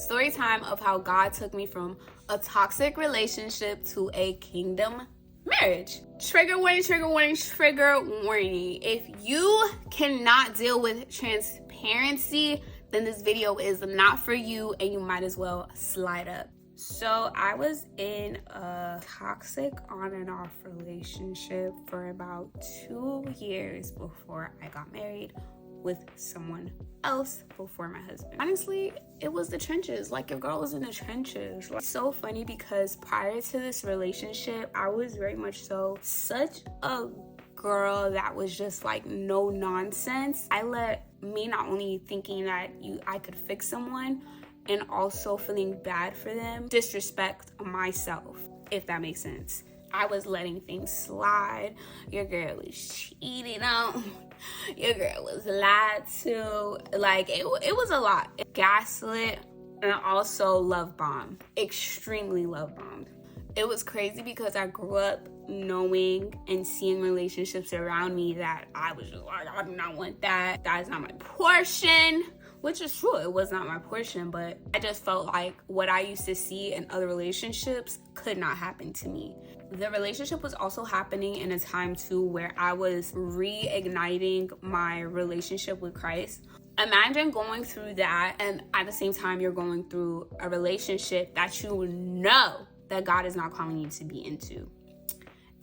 story time of how God took me from a toxic relationship to a kingdom marriage. Trigger warning, trigger warning, trigger warning. If you cannot deal with transparency, then this video is not for you and you might as well slide up. So I was in a toxic on and off relationship for about 2 years before I got married with someone else before my husband. Honestly, it was the trenches. Like, your girl was in the trenches. Like, so funny because prior to this relationship, I was very much so such a girl that was just like no nonsense. I let me not only thinking that I could fix someone and also feeling bad for them disrespect myself, if that makes sense. I was letting things slide. Your girl was cheating on. Your girl was lied to. Like, it was a lot. Gaslit and also love bombed. Extremely love bombed. It was crazy because I grew up knowing and seeing relationships around me that I was just like, I do not want that. That is not my portion. Which is true, it was not my portion, but I just felt like what I used to see in other relationships could not happen to me. The relationship was also happening in a time too where I was reigniting my relationship with Christ. Imagine going through that and at the same time you're going through a relationship that you know that God is not calling you to be into.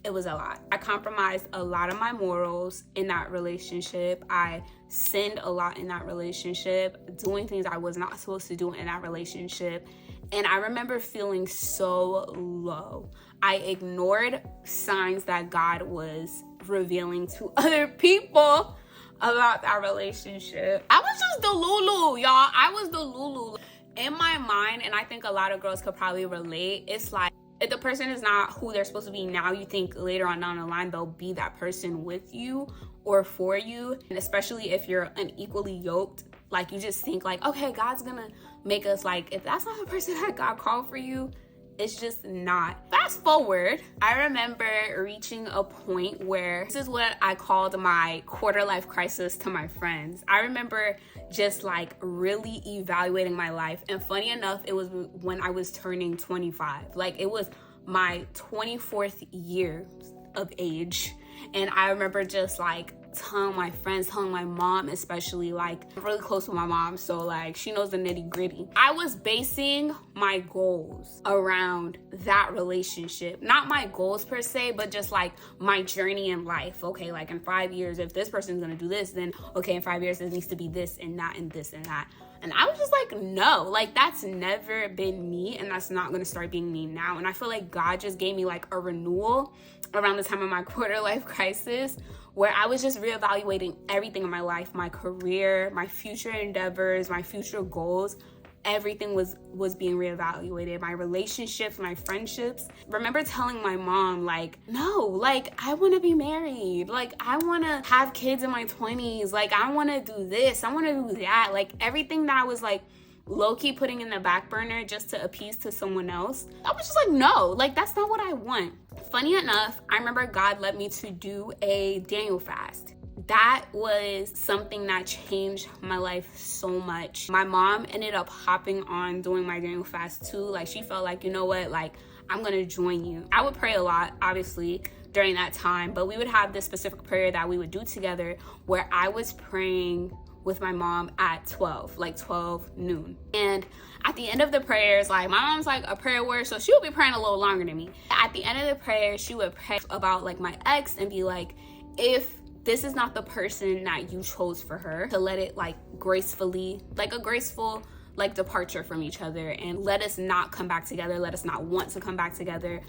It was a lot. I compromised a lot of my morals in that relationship. I sinned a lot in that relationship, doing things I was not supposed to do in that relationship. And I remember feeling so low. I ignored signs that God was revealing to other people about that relationship. I was just the Lulu, y'all. I was the Lulu. In my mind, and I think a lot of girls could probably relate, it's like, if the person is not who they're supposed to be now, you think later on down the line they'll be that person with you or for you. And especially if you're unequally yoked, like, you just think like, okay, God's gonna make us like, if that's not the person that God called for you, it's just not. Fast forward, I remember reaching a point where this is what I called my quarter life crisis to my friends. I remember just like really evaluating my life. And funny enough, it was when I was turning 25. Like, it was my 24th year of age. And I remember just like telling my friends, telling my mom especially, like, I'm really close with my mom, so like she knows the nitty gritty. I was basing my goals around that relationship. Not my goals per se, but just like my journey in life. Okay, like in 5 years, if this person's gonna do this, then okay, in 5 years it needs to be this and that and this and that. And I was just like, no, like that's never been me and that's not gonna start being me now. And I feel like God just gave me like a renewal around the time of my quarter life crisis, where I was just reevaluating everything in my life, my career, my future endeavors, my future goals. Everything was being reevaluated. My relationships, my friendships. Remember telling my mom, like, no, like, I want to be married. Like, I want to have kids in my 20s. Like, I want to do this. I want to do that. Like, everything that I was like low-key putting in the back burner just to appease to someone else, I was just like, no, like, that's not what I want. Funny enough, I remember God led me to do a Daniel fast. That was something that changed my life so much. My mom ended up hopping on doing my Daniel fast too. Like, she felt like, you know what, like, I'm gonna join you. I would pray a lot, obviously, during that time, but we would have this specific prayer that we would do together where I was praying with my mom at 12 noon. And at the end of the prayers, like, my mom's like a prayer warrior, so she would be praying a little longer than me. At the end of the prayer, she would pray about like my ex and be like, if this is not the person that you chose for her, to let it like gracefully, like a graceful like departure from each other, and let us not come back together, let us not want to come back together.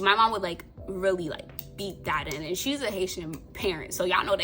My mom would like really like beat that in, and she's a Haitian parent, so y'all know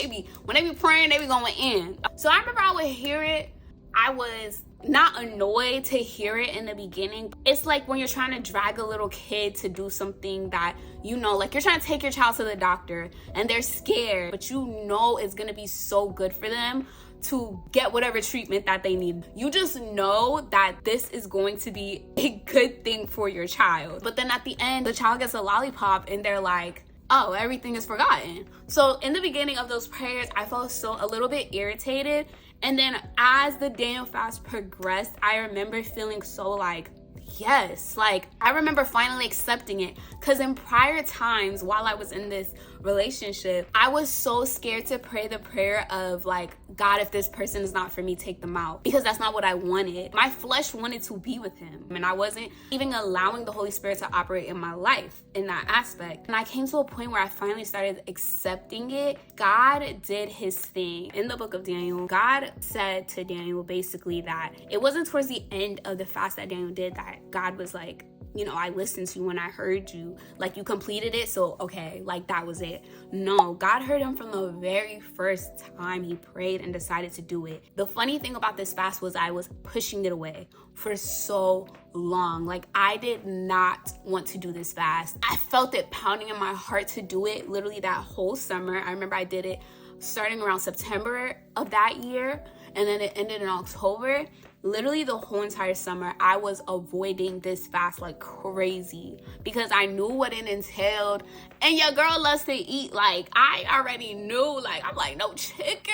when they be praying, they be going in. So I remember I would hear it. I was not annoyed to hear it in the beginning. It's like when you're trying to drag a little kid to do something that, you know, like you're trying to take your child to the doctor and they're scared, but you know it's gonna be so good for them to get whatever treatment that they need. You just know that this is going to be a good thing for your child. But then at the end, the child gets a lollipop and they're like, oh, everything is forgotten. So in the beginning of those prayers, I felt a little bit irritated. And then as the Daniel fast progressed, I remember feeling so like, yes, like I remember finally accepting it, because in prior times while I was in this relationship, I was so scared to pray the prayer of like, God, if this person is not for me, take them out, because that's not what I wanted. My flesh wanted to be with him, and I wasn't even allowing the Holy Spirit to operate in my life in that aspect. And I came to a point where I finally started accepting it. God did his thing. In the book of Daniel, God said to Daniel basically that it wasn't towards the end of the fast that Daniel did that God was like, you know, I listened to you when I heard you, like you completed it, so okay, like that was it. No, God heard him from the very first time he prayed and decided to do it. The funny thing about this fast was I was pushing it away for so long. Like I did not want to do this fast. I felt it pounding in my heart to do it literally that whole summer. I remember I did it starting around September of that year, and then it ended in October. Literally the whole entire summer, I was avoiding this fast like crazy because I knew what it entailed. And your girl loves to eat. Like, I already knew. Like, I'm like, no chicken?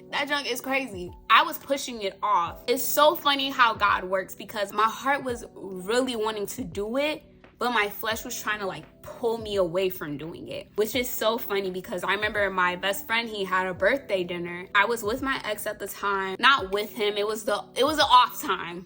That junk is crazy. I was pushing it off. It's so funny how God works, because my heart was really wanting to do it, but my flesh was trying to like pull me away from doing it, which is so funny because I remember my best friend, he had a birthday dinner. I was with my ex at the time, not with him. It was the off time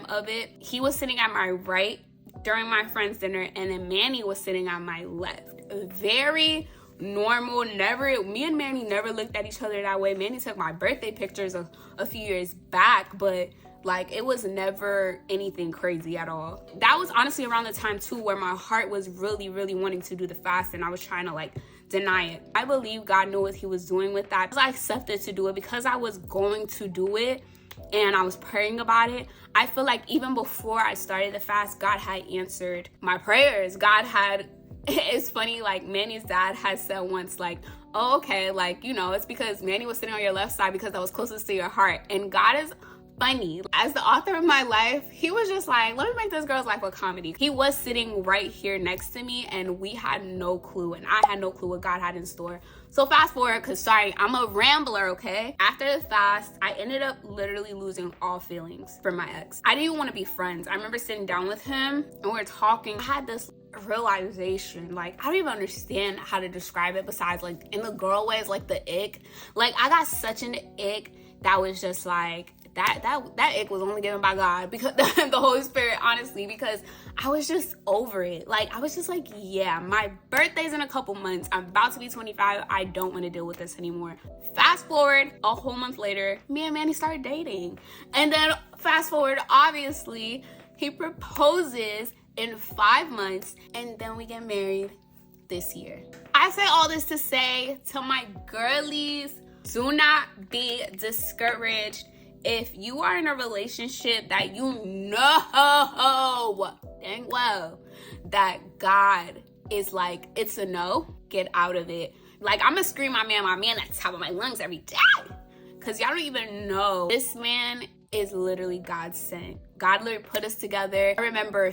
of it. He was sitting at my right during my friend's dinner, and then Manny was sitting on my left. Very normal. Me and Manny never looked at each other that way. Manny took my birthday pictures a few years back, but like it was never anything crazy at all. That was honestly around the time too where my heart was really, really wanting to do the fast, and I was trying to like deny it. I believe God knew what he was doing with that. I accepted to do it because I was going to do it and I was praying about it. I feel like even before I started the fast, God had answered my prayers. It's funny, like Manny's dad has said once, like, oh, okay, like, you know, it's because Manny was sitting on your left side because that was closest to your heart. And God is funny. As the author of my life, he was just like, let me make this girl's life a comedy. He was sitting right here next to me, and we had no clue, and I had no clue what God had in store. So fast forward, because sorry, I'm a rambler, okay? After the fast, I ended up literally losing all feelings for my ex. I didn't even want to be friends. I remember sitting down with him and we were talking. I had this realization, like I don't even understand how to describe it besides like in the girl ways, like the ick. Like I got such an ick that was just like, that ick was only given by God, because the Holy Spirit, honestly, because I was just over it. Like I was just like, yeah, my birthday's in a couple months. I'm about to be 25. I don't want to deal with this anymore. Fast forward a whole month later, me and Manny started dating. And then fast forward, obviously, he proposes in 5 months, and then we get married this year. I say all this to say to my girlies, do not be discouraged. If you are in a relationship that you know dang well that God is like, it's a no, get out of it. Like, I'm gonna scream my man at the top of my lungs every day, because y'all don't even know. This man is literally God sent. God literally put us together. I remember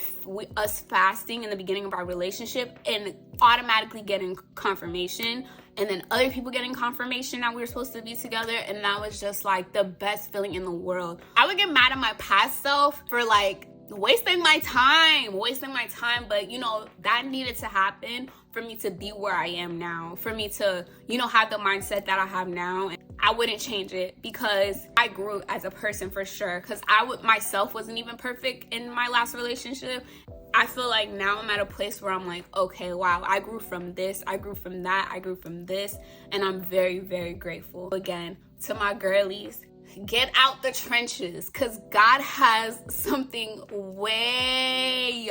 us fasting in the beginning of our relationship and automatically getting confirmation, and then other people getting confirmation that we were supposed to be together, and that was just like the best feeling in the world. I would get mad at my past self for like wasting my time, but you know, that needed to happen for me to be where I am now, for me to, you know, have the mindset that I have now. And I wouldn't change it because I grew as a person for sure, because myself wasn't even perfect in my last relationship. I feel like now I'm at a place where I'm like, okay, wow, I grew from this, I grew from that, I grew from this, and I'm very, very grateful. Again, to my girlies, get out the trenches, because God has something way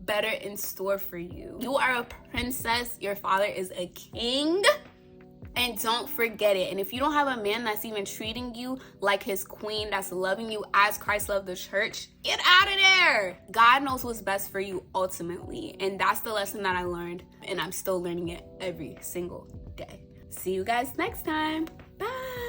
better in store for you. You are a princess, your father is a king, and don't forget it. And if you don't have a man that's even treating you like his queen, that's loving you as Christ loved the church, get out of there. God knows what's best for you ultimately, and that's the lesson that I learned, and I'm still learning it every single day. See you guys next time. Bye.